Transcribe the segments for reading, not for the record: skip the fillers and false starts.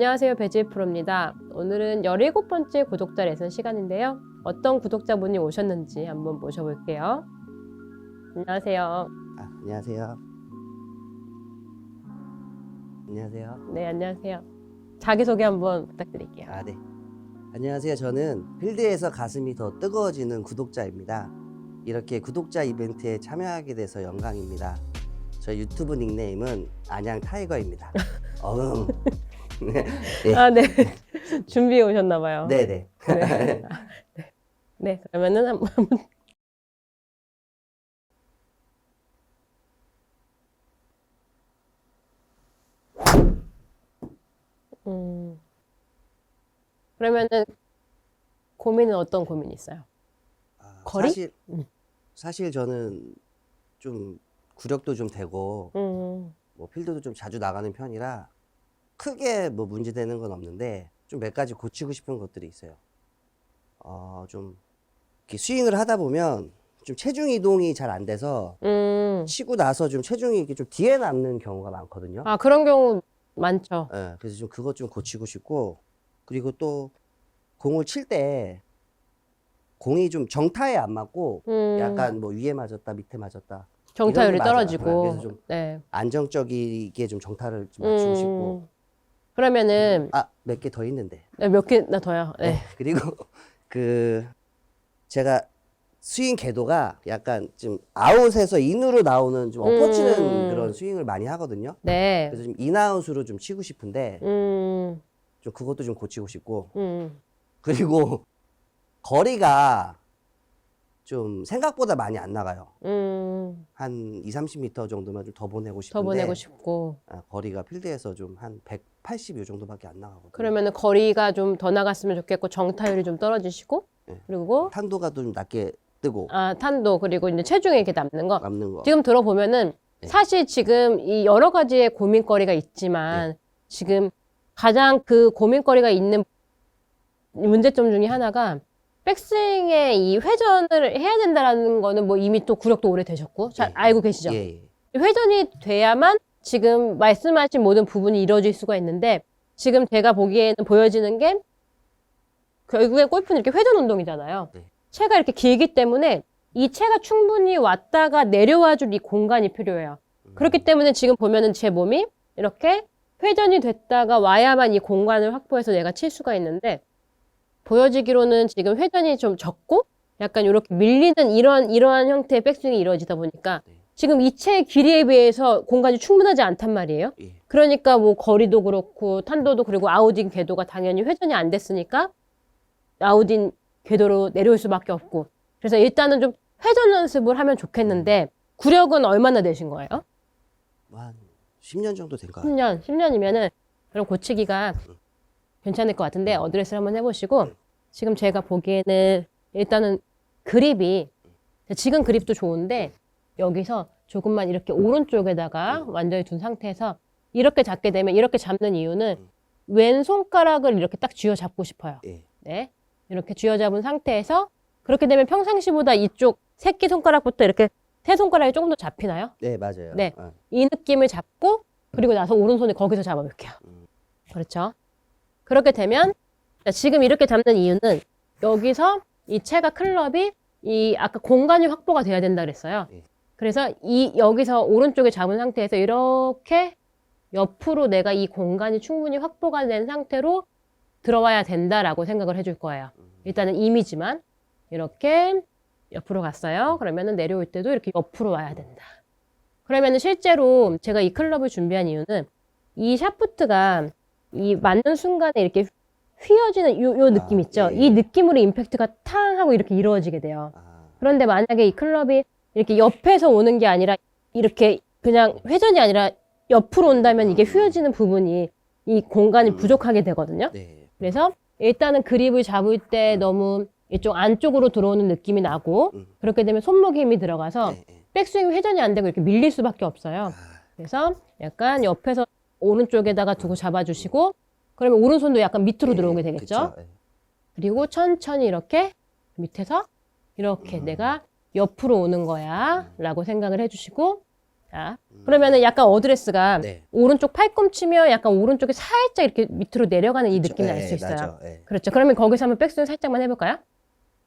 안녕하세요, 배지 프로입니다. 오늘은 17번째 구독자 레슨 시간인데요. 어떤 구독자분이 오셨는지 한번 모셔볼게요. 안녕하세요. 안녕하세요. 안녕하세요. 네, 안녕하세요. 자기소개 한번 부탁드릴게요. 네. 안녕하세요. 저는 필드에서 가슴이 더 뜨거워지는 구독자입니다. 이렇게 구독자 이벤트에 참여하게 돼서 영광입니다. 저희 유튜브 닉네임은 안양 타이거입니다. 네. 네. 준비해 오셨나봐요. 네네. 네. 네, 그러면은 한번. 그러면은 고민은 어떤 고민이 있어요? 거리? 사실 저는 좀 구력도 좀 되고 뭐 필드도 좀 자주 나가는 편이라 크게 뭐 문제되는 건 없는데 좀 몇 가지 고치고 싶은 것들이 있어요. 좀 이렇게 스윙을 하다 보면 좀 체중 이동이 잘 안 돼서 치고 나서 좀 체중이 이렇게 좀 뒤에 남는 경우가 많거든요. 그런 경우 많죠. 네, 그래서 좀 그것 좀 고치고 싶고, 그리고 또 공을 칠 때 공이 좀 정타에 안 맞고 약간 뭐 위에 맞았다 밑에 맞았다 정타율이 이런 게 맞아요. 떨어지고. 그래서 좀 안정적이게 좀 정타를 좀 맞추고 싶고. 그러면은 몇 개 더 있는데. 몇 개나 더요? 네. 그리고 제가 스윙 궤도가 약간 좀 아웃에서 인으로 나오는 좀 엎어치는 그런 스윙을 많이 하거든요. 네. 그래서 좀 인아웃으로 좀 치고 싶은데 좀 그것도 좀 고치고 싶고. 그리고 거리가 좀 생각보다 많이 안 나가요. 한 20-30m 정도만 좀 더 보내고 싶은데. 더 보내고 싶고. 거리가 필드에서 좀 한 180 요 정도밖에 안 나가거든요. 그러면은 거리가 좀 더 나갔으면 좋겠고 정타율이 좀 떨어지시고. 네. 그리고 탄도가 좀 낮게 뜨고. 탄도 그리고 이제 체중에 이렇게 남는 거. 남는 거. 지금 들어보면은 사실 지금 이 여러 가지의 고민거리가 있지만 지금 가장 그 고민거리가 있는 문제점 중에 하나가 백스윙에 이 회전을 해야 된다라는 거는 뭐 이미 또 구력도 오래 되셨고 잘 알고 계시죠? 회전이 돼야만 지금 말씀하신 모든 부분이 이루어질 수가 있는데 지금 제가 보기에는 보여지는 게 결국에 골프는 이렇게 회전 운동이잖아요. 채가 이렇게 길기 때문에 이 채가 충분히 왔다가 내려와 줄 이 공간이 필요해요. 그렇기 때문에 지금 보면은 제 몸이 이렇게 회전이 됐다가 와야만 이 공간을 확보해서 내가 칠 수가 있는데 보여지기로는 지금 회전이 좀 적고 약간 이렇게 밀리는 이러한 형태의 백스윙이 이루어지다 보니까 지금 이 채의 길이에 비해서 공간이 충분하지 않단 말이에요. 그러니까 뭐 거리도 그렇고 탄도도 그리고 아웃인 궤도가 당연히 회전이 안 됐으니까 아웃인 궤도로 내려올 수밖에 없고 그래서 일단은 좀 회전 연습을 하면 좋겠는데 구력은 얼마나 되신 거예요? 한 10년 정도 된 거예요. 10년이면은 그럼 고치기가 괜찮을 것 같은데 어드레스를 한번 해보시고 지금 제가 보기에는 일단은 그립이 지금 그립도 좋은데 여기서 조금만 이렇게 오른쪽에다가 완전히 둔 상태에서 이렇게 잡게 되면 이렇게 잡는 이유는 왼손가락을 이렇게 딱 쥐어잡고 싶어요. 네, 이렇게 쥐어잡은 상태에서 그렇게 되면 평상시보다 이쪽 새끼손가락부터 이렇게 세 손가락이 조금 더 잡히나요? 네, 맞아요. 네, 이 느낌을 잡고 그리고 나서 오른손을 거기서 잡아볼게요. 그렇죠? 그렇게 되면 지금 이렇게 잡는 이유는 여기서 이 채가 클럽이 이 아까 공간이 확보가 돼야 된다 그랬어요. 그래서 여기서 오른쪽에 잡은 상태에서 이렇게 옆으로 내가 이 공간이 충분히 확보가 된 상태로 들어와야 된다라고 생각을 해줄 거예요. 일단은 이미지만 이렇게 옆으로 갔어요. 그러면은 내려올 때도 이렇게 옆으로 와야 된다. 그러면은 실제로 제가 이 클럽을 준비한 이유는 이 샤프트가 이 맞는 순간에 이렇게 휘어지는 요 느낌 있죠? 이 느낌으로 임팩트가 탕 하고 이렇게 이루어지게 돼요. 그런데 만약에 이 클럽이 이렇게 옆에서 오는 게 아니라 이렇게 그냥 회전이 아니라 옆으로 온다면 이게 휘어지는 부분이 이 공간이 부족하게 되거든요. 그래서 일단은 그립을 잡을 때 너무 이쪽 안쪽으로 들어오는 느낌이 나고 그렇게 되면 손목에 힘이 들어가서 백스윙 회전이 안 되고 이렇게 밀릴 수밖에 없어요. 그래서 약간 옆에서 오른쪽에다가 두고 잡아주시고 그러면 오른손도 약간 밑으로 들어오게 되겠죠. 그리고 천천히 이렇게 밑에서 이렇게 내가 옆으로 오는 거야 라고 생각을 해주시고 자, 그러면은 약간 어드레스가 네. 오른쪽 팔꿈치면 약간 오른쪽이 살짝 이렇게 밑으로 내려가는 이 느낌을 알 수 있어요. 맞아. 네. 그렇죠. 그러면 거기서 한번 백스윙 살짝만 해볼까요?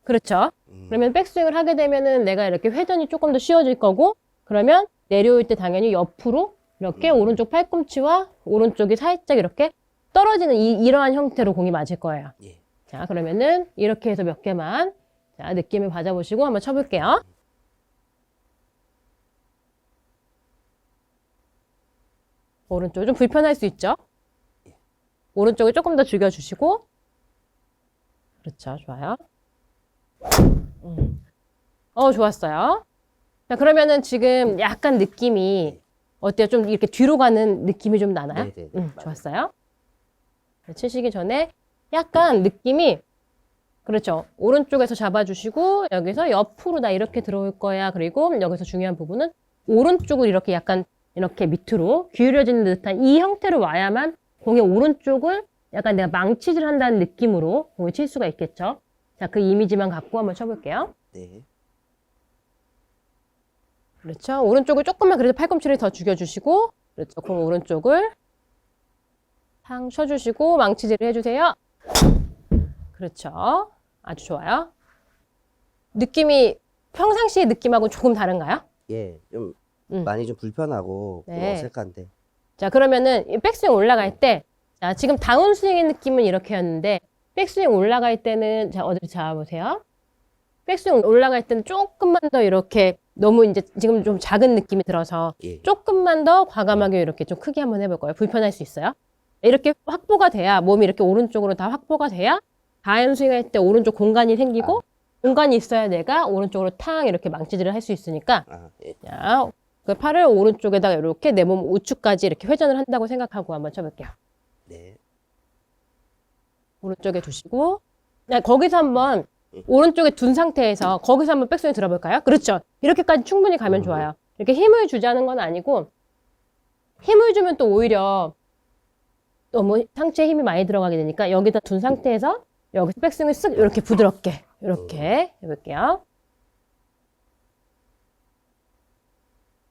그렇죠. 그러면 백스윙을 하게 되면은 내가 이렇게 회전이 조금 더 쉬워질 거고, 그러면 내려올 때 당연히 옆으로 이렇게 오른쪽 팔꿈치와 오른쪽이 살짝 이렇게 떨어지는 이러한 형태로 공이 맞을 거예요. 예. 자, 그러면은 이렇게 해서 몇 개만 자, 느낌을 받아보시고 한번 쳐볼게요. 오른쪽 좀 불편할 수 있죠? 오른쪽을 조금 더 죽여주시고, 그렇죠. 좋아요. 좋았어요. 자, 그러면은 지금 약간 느낌이 어때요? 좀 이렇게 뒤로 가는 느낌이 좀 나나요? 네네네. 좋았어요. 치시기 전에 약간 느낌이, 그렇죠. 오른쪽에서 잡아주시고, 여기서 옆으로 나 이렇게 들어올 거야. 그리고 여기서 중요한 부분은 오른쪽을 이렇게 약간 이렇게 밑으로 기울여지는 듯한 이 형태로 와야만 공의 오른쪽을 약간 내가 망치질 한다는 느낌으로 공을 칠 수가 있겠죠. 자, 그 이미지만 갖고 한번 쳐볼게요. 네. 그렇죠. 오른쪽을 조금만 그래도 팔꿈치를 더 죽여주시고, 그렇죠. 공 오른쪽을 탕 쳐주시고 망치질을 해주세요. 그렇죠. 아주 좋아요. 느낌이 평상시의 느낌하고 조금 다른가요? 예. 좀 많이 좀 불편하고 좀 네. 어색한데. 자, 그러면은 이 백스윙 올라갈 때, 자, 지금 다운스윙의 느낌은 이렇게였는데, 백스윙 올라갈 때는, 자, 어디 잡아보세요. 백스윙 올라갈 때는 조금만 더 이렇게 너무 이제 지금 좀 작은 느낌이 들어서 예. 조금만 더 과감하게 이렇게 좀 크게 한번 해볼 거예요. 불편할 수 있어요. 이렇게 확보가 돼야, 몸이 이렇게 오른쪽으로 다 확보가 돼야 다운스윙 할 때 오른쪽 공간이 생기고, 공간이 있어야 내가 오른쪽으로 탕 이렇게 망치질을 할 수 있으니까, 아, 예. 자, 그 팔을 오른쪽에다가 이렇게 내 몸 우측까지 이렇게 회전을 한다고 생각하고 한번 쳐볼게요. 네. 오른쪽에 두시고, 자, 거기서 한번 오른쪽에 둔 상태에서 거기서 한번 백스윙 들어볼까요? 그렇죠. 이렇게까지 충분히 가면 좋아요. 이렇게 힘을 주자는 건 아니고, 힘을 주면 또 오히려 너무 상체에 힘이 많이 들어가게 되니까 여기다 둔 상태에서 여기서 백스윙을 쓱 이렇게 부드럽게 이렇게 해볼게요.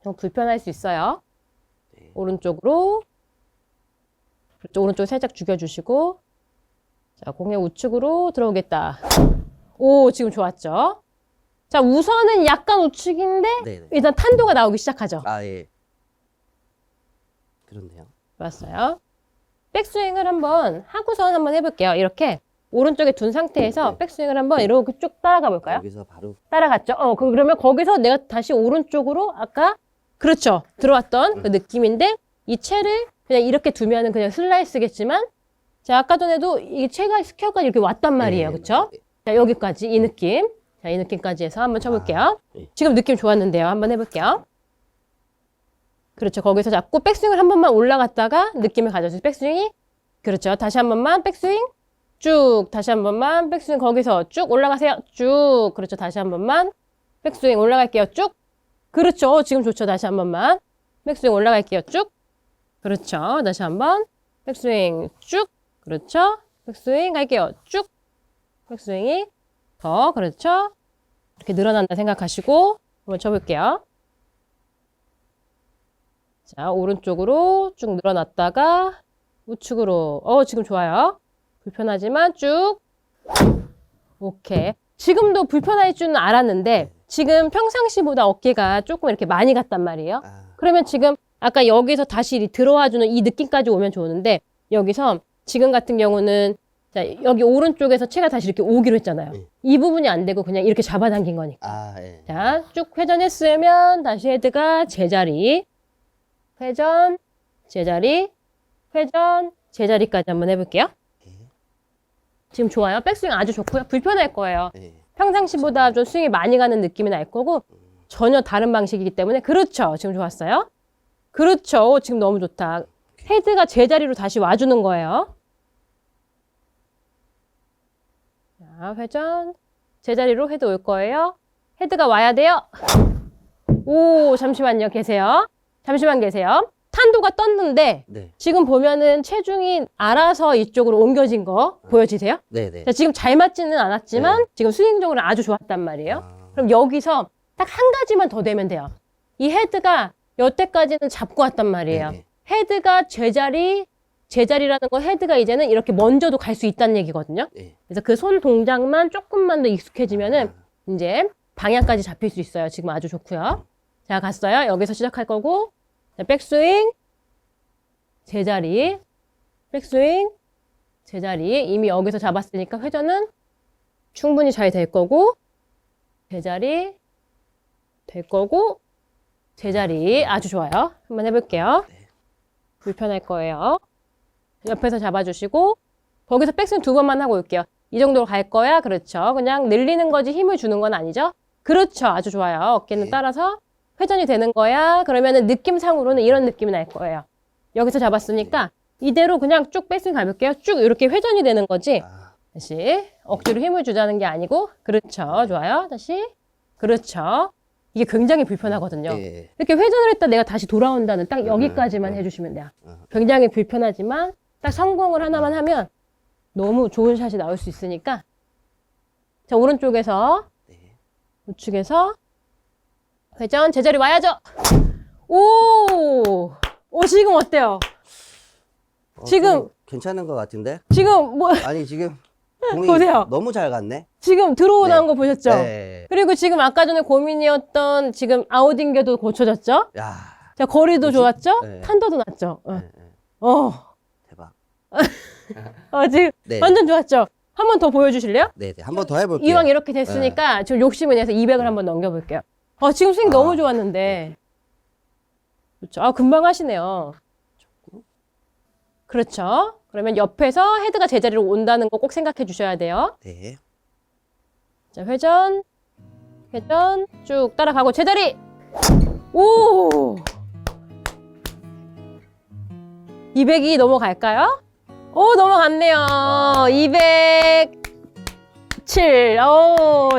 좀 불편할 수 있어요. 오른쪽으로, 그렇죠. 오른쪽 살짝 죽여주시고, 자, 공의 우측으로 들어오겠다. 오, 지금 좋았죠? 자, 우선은 약간 우측인데, 네네. 일단 탄도가 나오기 시작하죠. 아, 예. 그렇네요. 좋았어요. 백스윙을 한번 하고선 한번 해볼게요. 이렇게 오른쪽에 둔 상태에서 네. 백스윙을 한번 이렇게 쭉 따라가 볼까요? 여기서 바로 따라갔죠? 그러면 거기서 내가 다시 오른쪽으로 아까, 그렇죠. 들어왔던 그 느낌인데, 이 채를 그냥 이렇게 두면은 그냥 슬라이스겠지만, 자, 아까 전에도 이 채가 스퀘어가 이렇게 왔단 말이에요. 네, 그쵸? 네. 자, 여기까지 이 느낌. 자, 이 느낌까지 해서 한번 쳐볼게요. 네. 지금 느낌 좋았는데요. 한번 해볼게요. 그렇죠. 거기서 잡고 백스윙을 한 번만 올라갔다가 느낌을 가져주세요. 백스윙이. 그렇죠. 다시 한 번만 백스윙. 쭉. 다시 한 번만 백스윙. 거기서 쭉 올라가세요. 쭉. 그렇죠. 다시 한 번만 백스윙 올라갈게요. 쭉. 그렇죠. 지금 좋죠. 다시 한 번만 백스윙 올라갈게요. 쭉. 그렇죠. 다시 한 번 백스윙 쭉. 그렇죠. 백스윙 갈게요. 쭉. 백스윙이 더, 그렇죠. 이렇게 늘어난다 생각하시고 한번 쳐볼게요. 자, 오른쪽으로 쭉 늘어났다가 우측으로. 지금 좋아요. 불편하지만 쭉. 오케이. 지금도 불편할 줄은 알았는데 지금 평상시보다 어깨가 조금 이렇게 많이 갔단 말이에요. 그러면 지금 아까 여기서 다시 들어와주는 이 느낌까지 오면 좋은데, 여기서 지금 같은 경우는, 자, 여기 오른쪽에서 채가 다시 이렇게 오기로 했잖아요. 이 부분이 안 되고 그냥 이렇게 잡아당긴 거니까. 아, 예. 자, 쭉 회전했으면 다시 헤드가 제자리. 회전, 제자리, 회전, 제자리까지 한번 해볼게요. 지금 좋아요. 백스윙 아주 좋고요. 불편할 거예요. 예. 평상시보다 좀 스윙이 많이 가는 느낌이 날 거고, 전혀 다른 방식이기 때문에. 그렇죠. 지금 좋았어요. 그렇죠. 지금 너무 좋다. 헤드가 제자리로 다시 와주는 거예요. 자, 회전, 제자리로 헤드 올 거예요. 헤드가 와야 돼요. 오, 잠시만요. 계세요. 잠시만 계세요. 탄도가 떴는데 네. 지금 보면은 체중이 알아서 이쪽으로 옮겨진 거 보여지세요? 네네. 자, 지금 잘 맞지는 않았지만 네. 지금 스윙적으로 아주 좋았단 말이에요. 아, 그럼 여기서 딱 한 가지만 더 되면 돼요. 이 헤드가 여태까지는 잡고 왔단 말이에요. 네. 헤드가 제자리라는 건 헤드가 이제는 이렇게 먼저도 갈 수 있다는 얘기거든요. 네. 그래서 그 손 동작만 조금만 더 익숙해지면은 이제 방향까지 잡힐 수 있어요. 지금 아주 좋고요. 자, 갔어요. 여기서 시작할 거고, 자, 백스윙, 제자리, 백스윙, 제자리. 이미 여기서 잡았으니까 회전은 충분히 잘 될 거고, 제자리, 될 거고, 제자리. 아주 좋아요. 한번 해볼게요. 불편할 거예요. 옆에서 잡아주시고, 거기서 백스윙 2번만 하고 올게요. 이 정도로 갈 거야? 그렇죠. 그냥 늘리는 거지 힘을 주는 건 아니죠? 그렇죠. 아주 좋아요. 어깨는 네. 따라서 회전이 되는 거야. 그러면은 느낌상으로는 이런 느낌이 날 거예요. 여기서 잡았으니까 이대로 그냥 쭉 백스윙 가볼게요. 쭉 이렇게 회전이 되는 거지. 다시 억지로 힘을 주자는 게 아니고 그렇죠. 좋아요. 다시 그렇죠. 이게 굉장히 불편하거든요. 네. 이렇게 회전을 했다 내가 다시 돌아온다는 딱 여기까지만 해주시면 돼요. 굉장히 불편하지만 딱 성공을 하나만 하면 너무 좋은 샷이 나올 수 있으니까 자 오른쪽에서 우측에서 회전 제자리 와야죠. 오 지금 어때요? 지금 좀 괜찮은 것 같은데? 지금 뭐 아니 지금 공이 보세요. 너무 잘 갔네. 지금 들어오는 네. 거 보셨죠? 네. 그리고 지금 아까 전에 고민이었던 지금 아웃인게도 고쳐졌죠? 야, 자 거리도 뭐지? 좋았죠? 네. 탄도도 났죠? 네. 대박. 대박. 지금 네. 완전 좋았죠? 한 번 더 보여주실래요? 네, 한 번 더 해볼게요. 이왕 이렇게 됐으니까 좀 욕심을 내서 200을 한번 넘겨볼게요. 지금 스윙 너무 좋았는데. 그렇죠. 금방 하시네요. 그렇죠. 그러면 옆에서 헤드가 제자리로 온다는 거 꼭 생각해 주셔야 돼요. 네. 자, 회전 쭉 따라가고 제자리. 오! 200이 넘어갈까요? 오, 넘어갔네요. 207.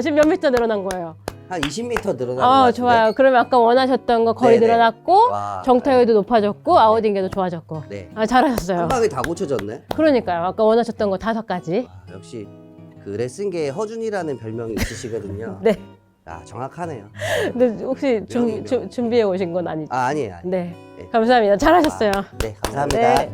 지금 몇 미터 늘어난 거예요? 한 20m 늘어난 것 같은데. 좋아요. 그러면 아까 원하셨던 거 거리 네네. 늘어났고, 와, 정타율도 높아졌고, 아웃인게도 좋아졌고. 네. 잘하셨어요. 한 방에 다 고쳐졌네. 그러니까요. 아까 원하셨던 거 5가지. 와, 역시 그 레슨계에 허준이라는 별명이 있으시거든요. 네. 정확하네요. 근데 혹시 명이. 준비해 오신 건 아니죠? 아니에요. 네. 네. 감사합니다. 잘하셨어요. 네, 감사합니다. 네.